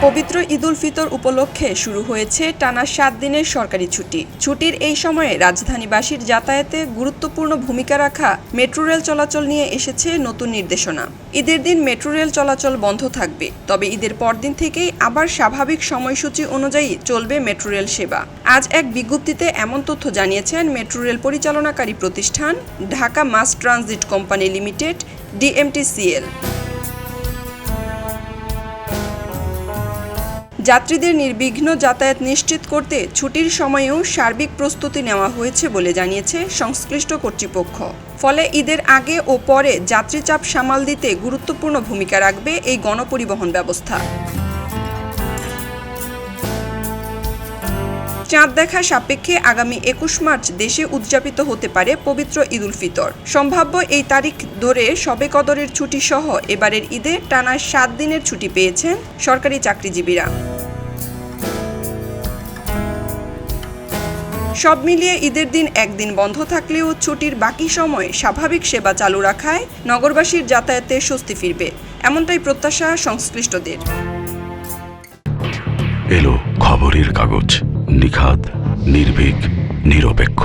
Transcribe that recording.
পবিত্র ঈদুল ফিতর উপলক্ষে শুরু হয়েছে টানা ৭ দিনের সরকারি ছুটি। ছুটির এই সময়ে রাজধানীবাসীর যাতায়াতে গুরুত্বপূর্ণ ভূমিকা রাখা মেট্রো রেল চলাচল নিয়ে এসেছে নতুন নির্দেশনা। ঈদের দিন মেট্রো রেল চলাচল বন্ধ থাকবে, তবে ঈদের পরদিন থেকেই আবার স্বাভাবিক সময়সূচি অনুযায়ী চলবে মেট্রো রেল সেবা। আজ এক বিজ্ঞপ্তিতে এমন তথ্য জানিয়েছেন মেট্রো রেল পরিচালনাকারী প্রতিষ্ঠান Dhaka mass transit company limited DMTCL। যাত্রীদের নির্বিঘ্ন যাতায়াত নিশ্চিত করতে ছুটির সময়েও সার্বিক প্রস্তুতি নেওয়া হয়েছে বলে জানিয়েছে সংশ্লিষ্ট কর্তৃপক্ষ। ফলে ঈদের আগে ও পরে যাত্রী চাপ সামাল দিতে গুরুত্বপূর্ণ ভূমিকা রাখবে এই গণপরিবহন ব্যবস্থা। চাঁদ দেখা সাপেক্ষে আগামী ২১ মার্চ দেশে উদযাপিত হতে পারে পবিত্র ঈদুল ফিতর। সম্ভাব্য এই তারিখ ধরে শবে কদরের ছুটি সহ এবারের ঈদে টানা ৭ দিনের ছুটি পেয়েছেন সরকারি চাকরিজীবীরা। সব মিলিয়ে ঈদের দিন একদিন বন্ধ থাকলেও ছুটির বাকি সময় স্বাভাবিক সেবা চালু রাখায় নগরবাসীর যাতায়াতে স্বস্তি ফিরবে, এমনটাই প্রত্যাশা সংশ্লিষ্টদের। এলো খবরের কাগজ, নিখাত, নির্ভীক, নিরপেক্ষ।